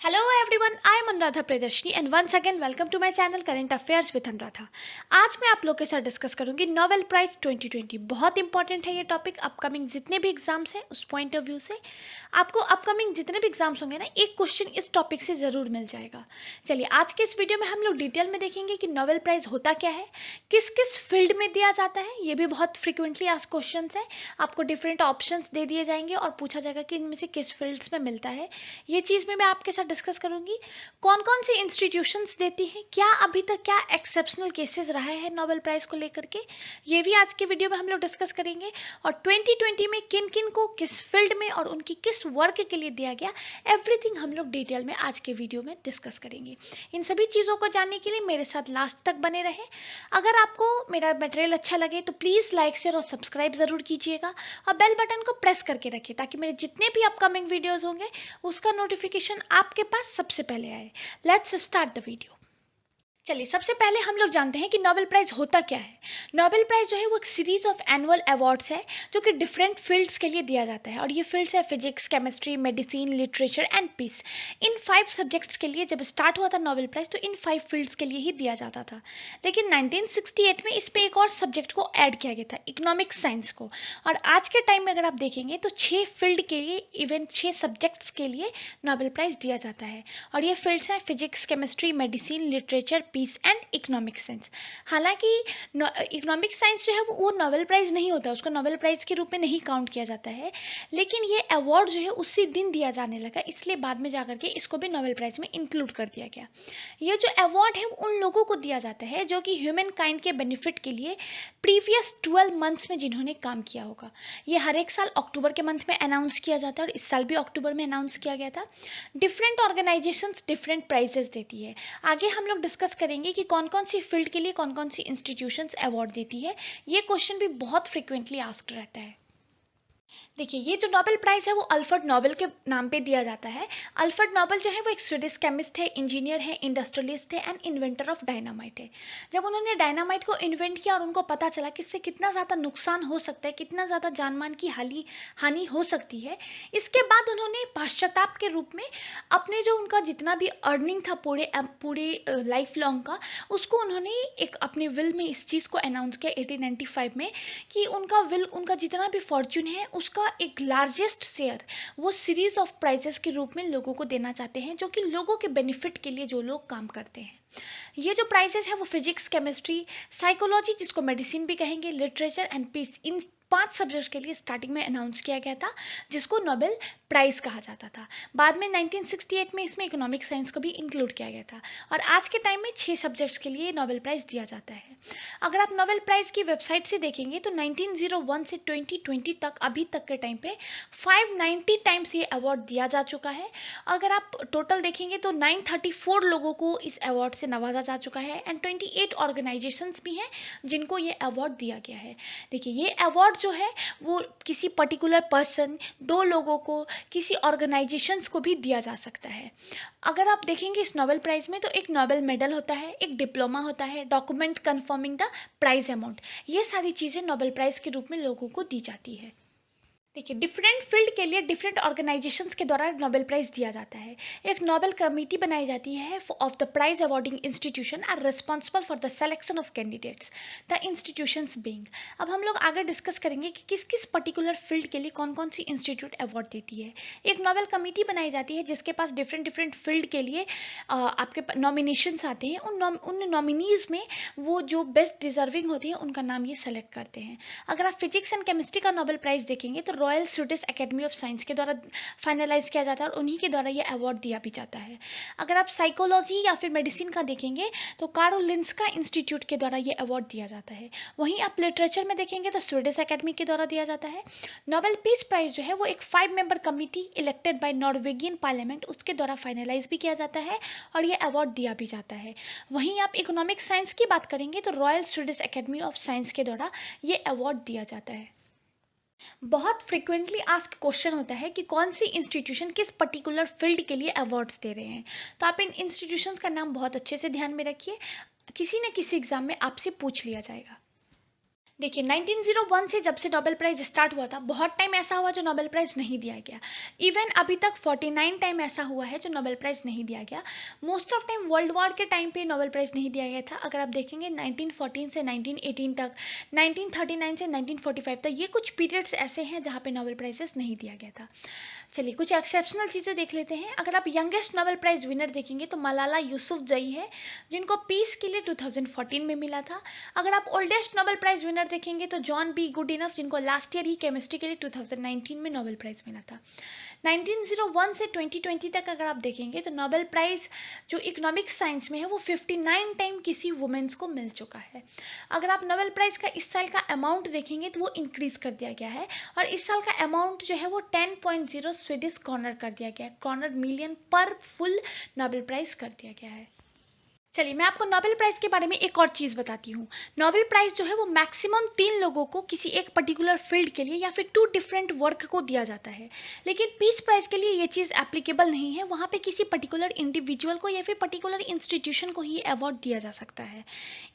Hello everyone, I am Anuradha Priyadarshini and once again welcome to my channel Current Affairs with Anuradha। आज मैं आप लोग के साथ डिस्कस करूंगी नोबेल प्राइज 2020। बहुत इंपॉर्टेंट है ये टॉपिक अपकमिंग जितने भी एग्जाम्स हैं उस पॉइंट ऑफ व्यू से। आपको अपकमिंग जितने भी एग्जाम्स होंगे ना, एक क्वेश्चन इस टॉपिक से ज़रूर मिल जाएगा। चलिए आज के इस वीडियो में हम लोग डिटेल में देखेंगे कि नोबेल प्राइज़ होता क्या है, किस किस फील्ड में दिया जाता है, ये भी बहुत फ्रिक्वेंटली आस्क्ड क्वेश्चन है। आपको डिफरेंट ऑप्शंस दे दिए जाएंगे और पूछा जाएगा कि इनमें से किस फील्ड्स में मिलता है। ये चीज़ में मैं आपके साथ डिस्कस करूंगी। कौन कौन सी इंस्टीट्यूशंस देती हैं, क्या अभी तक क्या एक्सेप्शनल केसेस रहा है नोबेल प्राइज़ को लेकर के, ये भी आज के वीडियो में हम लोग डिस्कस करेंगे। और 2020 में किन किन को किस फील्ड में और उनकी किस वर्क के लिए दिया गया, एवरीथिंग हम लोग डिटेल में आज के वीडियो में डिस्कस करेंगे। इन सभी चीज़ों को जानने के लिए मेरे साथ लास्ट तक बने रहें। अगर आपको मेरा मटेरियल अच्छा लगे तो प्लीज़ लाइक शेयर और सब्सक्राइब ज़रूर कीजिएगा और बेल बटन को प्रेस करके रखिए ताकि मेरे जितने भी अपकमिंग वीडियोज़ होंगे उसका नोटिफिकेशन आपके पास सबसे पहले आए। Let's start the video. चलिए सबसे पहले हम लोग जानते हैं कि नोबेल प्राइज़ होता क्या है। नोबेल प्राइज़ जो है वो एक सीरीज ऑफ एनुअल अवार्ड्स है जो कि डिफरेंट फील्ड्स के लिए दिया जाता है। और ये फील्ड्स है physics, chemistry, medicine, literature and peace. इन 5 सब्जेक्ट्स के लिए जब स्टार्ट हुआ था नोबेल प्राइज़ तो इन 5 फील्ड्स के लिए ही दिया जाता था। लेकिन 1968 में इस पर एक और सब्जेक्ट को ऐड किया गया था, इकोनॉमिक्स साइंस को। और आज के टाइम में अगर आप देखेंगे तो 6 फील्ड के लिए, इवन 6 सब्जेक्ट्स के लिए नोबेल प्राइज़ दिया जाता है। और ये फील्ड्स हैं physics, chemistry, medicine, literature, peace and economic science. हालांकि इकोनॉमिक साइंस जो है वो नोबेल प्राइज़ नहीं होता, उसको नोबेल प्राइज़ के रूप में नहीं काउंट किया जाता है। लेकिन ये अवार्ड जो है उसी दिन दिया जाने लगा, इसलिए बाद में जाकर के इसको भी नोबेल प्राइज़ में इंक्लूड कर दिया गया। ये जो अवार्ड है वो उन लोगों को दिया जाता है जो कि ह्यूमन काइंड के बेनिफिट के लिए प्रीवियस 12 मंथ्स में जिन्होंने काम किया होगा। ये हर एक साल अक्टूबर के मंथ में अनाउंस किया जाता है और इस साल भी अक्टूबर में अनाउंस किया गया था। डिफरेंट ऑर्गेनाइजेशंस डिफरेंट प्राइजेस देती है। आगे हम लोग डिस्कस करेंगे कि कौन कौन सी फील्ड के लिए कौन कौन सी इंस्टीट्यूशंस अवार्ड देती है। ये क्वेश्चन भी बहुत फ्रिक्वेंटली आस्क्ड रहता है। देखिए ये जो नोबेल प्राइज़ है वो अल्फ्रेड नोबेल के नाम पे दिया जाता है। अल्फ्रेड नोबेल जो है वो एक स्वीडिश केमिस्ट है, इंजीनियर है, इंडस्ट्रियलिस्ट है एंड इन्वेंटर ऑफ डायनामाइट है। जब उन्होंने डायनामाइट को इन्वेंट किया और उनको पता चला कि इससे कितना ज़्यादा नुकसान हो सकता है, कितना ज़्यादा जानमाल की हानि हो सकती है, इसके बाद उन्होंने पाश्चाताप के रूप में अपने जो उनका जितना भी अर्निंग था पूरे पूरे लाइफ लॉन्ग का, उसको उन्होंने एक अपने विल में इस चीज़ को अनाउंस किया 1895 में कि उनका विल, उनका जितना भी फॉर्च्यून है उसका एक लार्जेस्ट शेयर वो सीरीज ऑफ प्राइजेस के रूप में लोगों को देना चाहते हैं, जो कि लोगों के बेनिफिट के लिए जो लोग काम करते हैं। ये जो प्राइजेस है वो फिजिक्स, केमिस्ट्री, साइकोलॉजी जिसको मेडिसिन भी कहेंगे, लिटरेचर एंड पीस, इन 5 सब्जेक्ट्स के लिए स्टार्टिंग में अनाउंस किया गया था जिसको नोबेल प्राइज़ कहा जाता था। बाद में 1968 में इसमें इकोनॉमिक साइंस को भी इंक्लूड किया गया था। और आज के टाइम में 6 सब्जेक्ट्स के लिए नोबेल प्राइज़ दिया जाता है। अगर आप नोबेल प्राइज़ की वेबसाइट से देखेंगे तो 1901 से 2020 तक, अभी तक के टाइम पे 590 टाइम्स ये अवार्ड दिया जा चुका है। अगर आप टोटल देखेंगे तो 934 लोगों को इस अवार्ड से नवाजा जा चुका है एंड 28 ऑर्गेनाइजेशंस भी हैं जिनको ये अवार्ड दिया गया है। देखिए ये अवार्ड जो है वो किसी पर्टिकुलर पर्सन, 2 लोगों को, किसी ऑर्गेनाइजेशंस को भी दिया जा सकता है। अगर आप देखेंगे इस नोबेल प्राइज़ में तो एक नोबेल मेडल होता है, एक डिप्लोमा होता है, document confirming the prize amount, ये सारी चीज़ें नोबेल प्राइज़ के रूप में लोगों को दी जाती है। देखिए डिफरेंट फील्ड के लिए डिफरेंट ऑर्गेनाइजेशंस के द्वारा नोबेल प्राइज़ दिया जाता है। एक नोबेल कमेटी बनाई जाती है of the prize awarding institution are responsible for the selection of candidates, the institutions being. अब हम लोग आगे डिस्कस करेंगे कि किस किस पर्टिकुलर फील्ड के लिए कौन कौन सी इंस्टीट्यूट अवार्ड देती है। एक नोबेल कमेटी बनाई जाती है जिसके पास डिफरेंट फील्ड के लिए आपके नॉमिनेशंस आते हैं। उन नॉमिनीज़ में वो जो बेस्ट डिजर्विंग होती है उनका नाम ये सेलेक्ट करते हैं। अगर आप फिजिक्स एंड केमिस्ट्री का नोबेल प्राइज़ देखेंगे तो royal Swedish academy of science के द्वारा फाइनलाइज किया जाता है और उन्हीं के द्वारा ये अवार्ड दिया भी जाता है। अगर आप साइकोलॉजी या फिर मेडिसिन का देखेंगे तो कारोलिंस्का इंस्टीट्यूट के द्वारा ये अवार्ड दिया जाता है। वहीं आप लिटरेचर में देखेंगे तो स्वीडिश एकेडमी के द्वारा दिया जाता है। नोबेल पीस प्राइज जो है वो एक 5 member committee elected by Norwegian parliament, उसके द्वारा फाइनलाइज भी किया जाता है और ये अवार्ड दिया भी जाता है। वहीं आप इकोनॉमिक साइंस की बात करेंगे तो royal Swedish academy of science के द्वारा ये अवार्ड दिया जाता है। बहुत फ्रिक्वेंटली आस्क क्वेश्चन होता है कि कौन सी इंस्टीट्यूशन किस पर्टिकुलर फील्ड के लिए अवार्ड्स दे रहे हैं। तो आप इन इंस्टीट्यूशंस का नाम बहुत अच्छे से ध्यान में रखिए, किसी न किसी एग्जाम में आपसे पूछ लिया जाएगा। देखिए 1901 से जब से नोबेल प्राइज़ स्टार्ट हुआ था, बहुत टाइम ऐसा हुआ जो नोबेल प्राइज़ नहीं दिया गया। इवन अभी तक 49 टाइम ऐसा हुआ है जो नोबेल प्राइज़ नहीं दिया गया। Most of time world war के टाइम पे नोबेल प्राइज़ नहीं दिया गया था। अगर आप देखेंगे 1914 से 1918 तक, 1939 से 1945 तक, ये कुछ पीरियड्स ऐसे हैं जहाँ पे नोबेल प्राइजेस नहीं दिया गया था। चलिए कुछ एक्सेप्शनल चीज़ें देख लेते हैं। अगर आप यंगेस्ट नोबेल प्राइज़ विनर देखेंगे तो मलाला यूसुफजई है, जिनको पीस के लिए 2014 में मिला था। अगर आप ओल्डेस्ट नोबेल प्राइज़ विनर देखेंगे तो जॉन बी गुड इनफ, जिनको लास्ट ईयर ही केमिस्ट्री के लिए 2019 में नोबेल प्राइज़ मिला था। 1901 से 2020 तक अगर आप देखेंगे तो नोबेल प्राइज़ जो इकोनॉमिक्स साइंस में है वो 59 टाइम किसी वुमेन्स को मिल चुका है। अगर आप नोबेल प्राइज़ का इस साल का अमाउंट देखेंगे तो वो इंक्रीज़ कर दिया गया है, और इस साल का अमाउंट जो है वो 10.0 स्वीडिश कॉर्नर कर दिया गया है, कॉर्नर मिलियन पर फुल नोबेल प्राइज़ कर दिया गया है। चलिए मैं आपको नोबेल प्राइज़ के बारे में एक और चीज़ बताती हूँ। नोबेल प्राइज़ जो है वो मैक्सिमम 3 लोगों को किसी एक पर्टिकुलर फील्ड के लिए या फिर 2 डिफरेंट वर्क को दिया जाता है। लेकिन पीस प्राइज़ के लिए ये चीज़ एप्लीकेबल नहीं है। वहाँ पे किसी पर्टिकुलर इंडिविजुअल को या फिर पर्टिकुलर इंस्टीट्यूशन को ही अवार्ड दिया जा सकता है।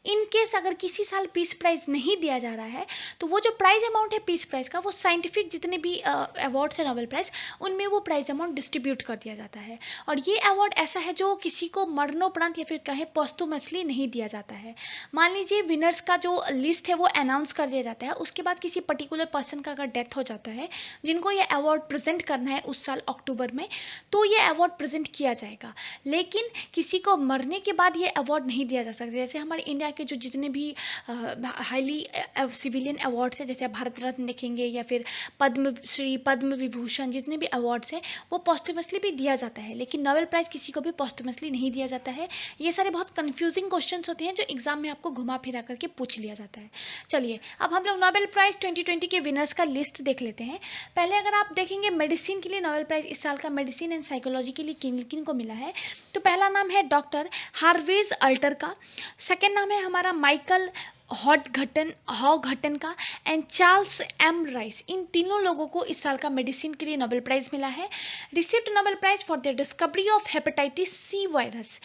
इन केस अगर किसी साल पीस प्राइज़ नहीं दिया जा रहा है तो वो जो प्राइज़ अमाउंट है पीस प्राइज़ का, वो साइंटिफिक जितने भी अवार्ड्स है नोबेल प्राइज़, उनमें वो प्राइज़ अमाउंट डिस्ट्रीब्यूट कर दिया जाता है। और ये अवार्ड ऐसा है जो किसी को मरणोपरांत या फिर कहें पोस्टुमसली नहीं दिया जाता है। मान लीजिए विनर्स का जो लिस्ट है वो अनाउंस कर दिया जाता है, उसके बाद किसी पर्टिकुलर पर्सन का अगर डेथ हो जाता है जिनको ये अवार्ड प्रेजेंट करना है उस साल अक्टूबर में, तो ये अवार्ड प्रेजेंट किया जाएगा। लेकिन किसी को मरने के बाद ये अवार्ड नहीं दिया जा सकता। जैसे हमारे इंडिया के जो जितने भी हाईली सिविलियन अवार्ड्स हैं, जैसे आप भारत रत्न देखेंगे या फिर पद्म श्री, पद्म विभूषण, जितने भी अवार्ड्स हैं वो पोस्टमसली भी दिया जाता है, लेकिन नोबेल प्राइज़ किसी को भी पोस्टमसली नहीं दिया जाता है। ये सारे बहुत कंफ्यूजिंग क्वेश्चंस होते हैं जो एग्जाम में आपको घुमा फिरा करके पूछ लिया जाता है। चलिए अब हम लोग नोबेल प्राइज़ 2020 के विनर्स का लिस्ट देख लेते हैं। पहले अगर आप देखेंगे मेडिसिन के लिए नोबेल प्राइज़ इस साल का मेडिसिन एंड साइकोलॉजी के लिए किन किन को मिला है, तो पहला नाम है डॉक्टर हार्वेज अल्टर का, सेकेंड नाम है हमारा माइकल हॉघटन का, एंड चार्ल्स एम राइस। इन तीनों लोगों को इस साल का मेडिसिन के लिए नोबेल प्राइज़ मिला है। Received Nobel prize for the discovery of hepatitis C virus.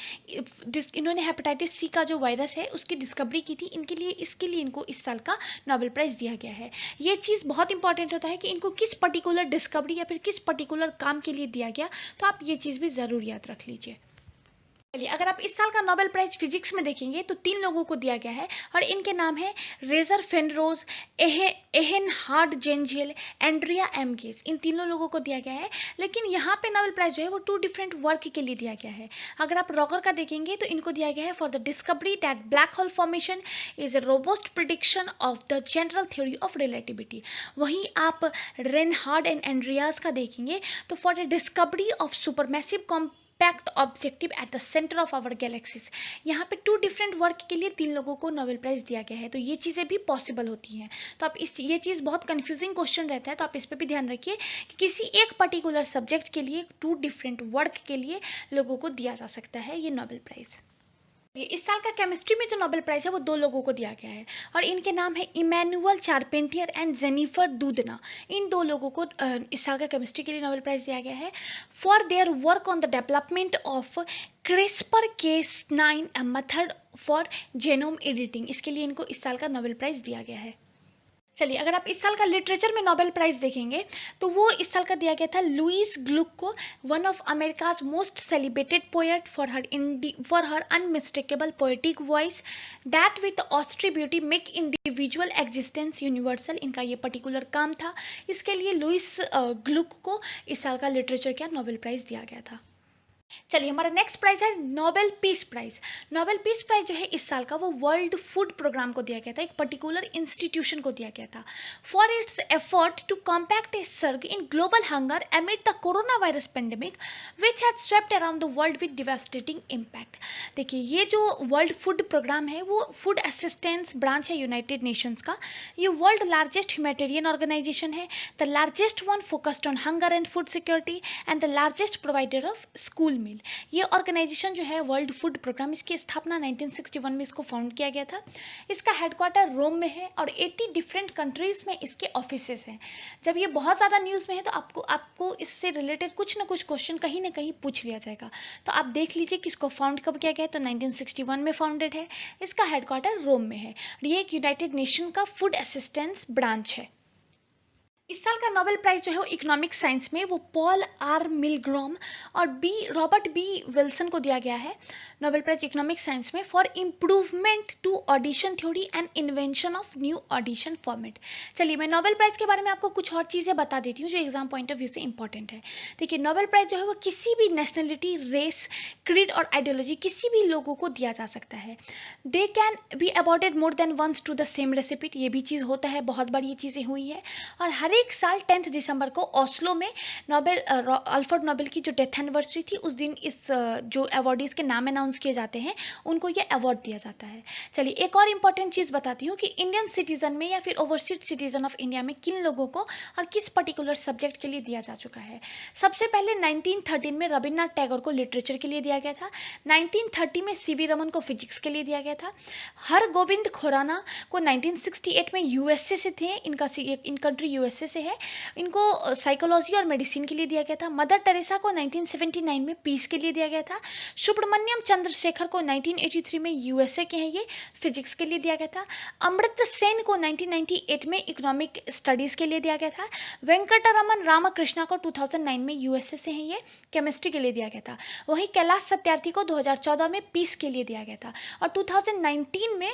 इन्होंने हेपेटाइटिस सी का जो वायरस है उसकी डिस्कवरी की थी, इसके लिए इनको इस साल का नोबेल प्राइज़ दिया गया है। ये चीज़ बहुत इंपॉर्टेंट होता है कि इनको किस पर्टिकुलर डिस्कवरी या फिर किस पर्टिकुलर काम के लिए दिया गया, तो आप ये चीज़ भी ज़रूर याद रख लीजिए। चलिए अगर आप इस साल का नोबेल प्राइज़ फिजिक्स में देखेंगे तो 3 लोगों को दिया गया है, और इनके नाम है रेजर फेनरोज, एहेनहार्ड जेंजेल, एंड्रिया एम गेस। इन तीनों लोगों को दिया गया है, लेकिन यहाँ पे नोबेल प्राइज़ जो है वो 2 डिफरेंट वर्क के लिए दिया गया है। अगर आप रॉकर का देखेंगे तो इनको दिया गया है for the discovery that black hole formation is a robust prediction of the general theory of relativity. वहीं आप रेनहार्ड एंड एंड्रियास का देखेंगे तो for the discovery of supermassive pact objective at the centre of our galaxies. यहाँ पे 2 different work के लिए 3 लोगों को नोबेल प्राइज़ दिया गया है, तो ये चीज़ें भी पॉसिबल होती हैं। तो आप ये चीज़ बहुत कंफ्यूजिंग क्वेश्चन रहता है, तो आप इस पर भी ध्यान रखिए कि किसी एक पर्टिकुलर सब्जेक्ट के लिए 2 डिफरेंट वर्क के लिए लोगों को दिया जा सकता है ये नोबेल प्राइज़। इस साल का केमिस्ट्री में जो नोबेल प्राइज़ है वो 2 लोगों को दिया गया है, और इनके नाम है इमैनुअल चारपेंटियर एंड जेनिफर दूधना। इन 2 लोगों को इस साल का केमिस्ट्री के लिए नोबेल प्राइज़ दिया गया है for their work on the development of CRISPR-Cas9 method for genome editing. इसके लिए इनको इस साल का नोबेल प्राइज़ दिया गया है। चलिए अगर आप इस साल का लिटरेचर में नोबेल प्राइज़ देखेंगे तो वो इस साल का दिया गया था लुइस ग्लुक को, one of America's most celebrated poet for her unmistakable poetic voice that with austere beauty make individual existence universal. इनका ये पर्टिकुलर काम था, इसके लिए लुइस ग्लुक को इस साल का लिटरेचर का नोबेल प्राइज़ दिया गया था। चलिए हमारा नेक्स्ट प्राइज है Nobel peace prize. Nobel peace prize जो है इस साल का वो वर्ल्ड फूड प्रोग्राम को दिया गया था, एक पर्टिकुलर इंस्टीट्यूशन को दिया गया था for its effort to combat a surge in global hunger amid the corona virus pandemic which has swept around the world with devastating impact. देखिए ये जो वर्ल्ड फूड प्रोग्राम है वो फूड असिस्टेंस ब्रांच है यूनाइटेड नेशंस का। ये world largest humanitarian organisation है, the largest one focused on hunger and food security and the largest provider of school meal. ये ऑर्गेनाइजेशन जो है वर्ल्ड फूड प्रोग्राम, इसकी स्थापना 1961 में इसको फाउंड किया गया था। इसका हेडक्वार्टर रोम में है और 80 डिफरेंट कंट्रीज़ में इसके ऑफिसेस हैं। जब ये बहुत ज़्यादा न्यूज़ में है तो आपको इससे रिलेटेड कुछ ना कुछ क्वेश्चन कहीं ना कहीं पूछ लिया जाएगा। तो आप देख लीजिए कि इसको फाउंड कब किया गया है, तो 1961 में फाउंडेड है। इसका हेडक्वार्टर रोम में है। ये एक यूनाइटेड नेशन का फूड असिस्टेंस ब्रांच है। इस साल का नोबेल प्राइज जो है वो इकोनॉमिक साइंस में वो पॉल आर मिलग्रॉम और रॉबर्ट बी विल्सन को दिया गया है। नोबेल प्राइज इकोनॉमिक साइंस में for improvement to auction theory and invention of new auction format. चलिए मैं नोबेल प्राइज के बारे में आपको कुछ और चीज़ें बता देती हूँ जो एग्जाम पॉइंट ऑफ व्यू से इंपॉर्टेंट है। देखिए, नोबेल प्राइज जो है वो किसी भी नेशनलिटी, रेस, क्रीड और आइडियोलॉजी किसी भी लोगों को दिया जा सकता है। They can be awarded more than once to the same recipient. ये भी चीज़ होता है, बहुत बार ये चीज़ें हुई है। और हर एक साल 10 दिसंबर को ओस्लो में अल्फ्रेड नोबेल की जो डेथ एनिवर्सरी थी उस दिन इस जो अवॉर्डीज के नाम अनाउंस किए जाते हैं उनको ये अवार्ड दिया जाता है। चलिए एक और इम्पॉर्टेंट चीज़ बताती हूँ कि इंडियन सिटीजन में या फिर ओवरसीज सिटीजन ऑफ इंडिया में किन लोगों को और किस पर्टिकुलर सब्जेक्ट के लिए दिया जा चुका है। सबसे पहले 1913 में रविन्द्रनाथ टैगोर को लिटरेचर के लिए दिया गया था। 1930 में सीवी रमन को फिजिक्स के लिए दिया गया था। हर गोविंद खुराना को 1968 में यूएसए से थे, इन कंट्री यूएसए से है, इनको साइकोलॉजी और मेडिसिन के लिए दिया गया था। मदर टेरेसा को 1979 में पीस के लिए दिया गया था। सुब्रमण्यम चंद्रशेखर को 1983 में यूएसए के हैं, ये फिजिक्स के लिए दिया गया था। अमृत सेन को 1998 में इकोनॉमिक स्टडीज़ के लिए दिया गया था। वेंकटरमन रामकृष्णा को 2009 में यूएसए से हैं, ये केमिस्ट्री के लिए दिया गया था। वहीं कैलाश सत्यार्थी को 2014 में पीस के लिए दिया गया था। और 2019 में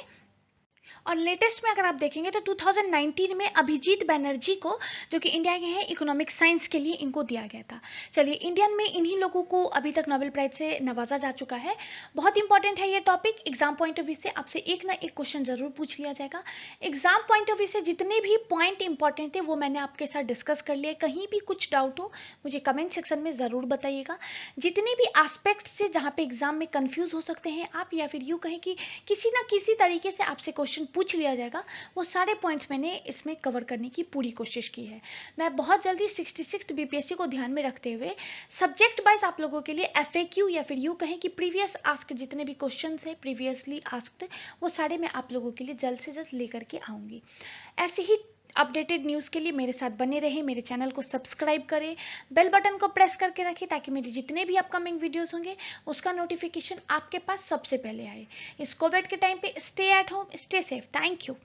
और लेटेस्ट में अगर आप देखेंगे तो 2019 में अभिजीत बनर्जी को, जो कि इंडिया के हैं, इकोनॉमिक साइंस के लिए इनको दिया गया था। चलिए, इंडियन में इन्हीं लोगों को अभी तक नोबेल प्राइज से नवाजा जा चुका है। बहुत इंपॉर्टेंट है ये topic. Exam point of view से आपसे एक ना एक क्वेश्चन जरूर पूछ लिया जाएगा। एग्जाम पॉइंट ऑफ व्यू से जितने भी पॉइंट इंपॉर्टेंट थे वो मैंने आपके साथ डिस्कस कर लिए। कहीं भी कुछ डाउट हो मुझे कमेंट सेक्शन में ज़रूर बताइएगा। जितने भी एस्पेक्ट से जहाँ पे एग्जाम में कन्फ्यूज़ हो सकते हैं आप, या फिर यूँ कहें कि किसी ना किसी तरीके से आपसे क्वेश्चन पूछ लिया जाएगा, वो सारे पॉइंट्स मैंने इसमें कवर करने की पूरी कोशिश की है। मैं बहुत जल्दी 66 बीपीएससी को ध्यान में रखते हुए सब्जेक्ट वाइज आप लोगों के लिए एफएक्यू या फिर यूँ कहें कि प्रीवियस आस्क जितने भी क्वेश्चंस हैं प्रीवियसली आस्क्ड, वो सारे मैं आप लोगों के लिए जल्द से जल्द लेकर के आऊँगी। ऐसे ही अपडेटेड न्यूज़ के लिए मेरे साथ बने रहे, मेरे चैनल को सब्सक्राइब करें, बेल बटन को प्रेस करके रखें ताकि मेरे जितने भी अपकमिंग वीडियोस होंगे उसका नोटिफिकेशन आपके पास सबसे पहले आए। इस कोविड के टाइम पे stay at home, stay safe. Thank you.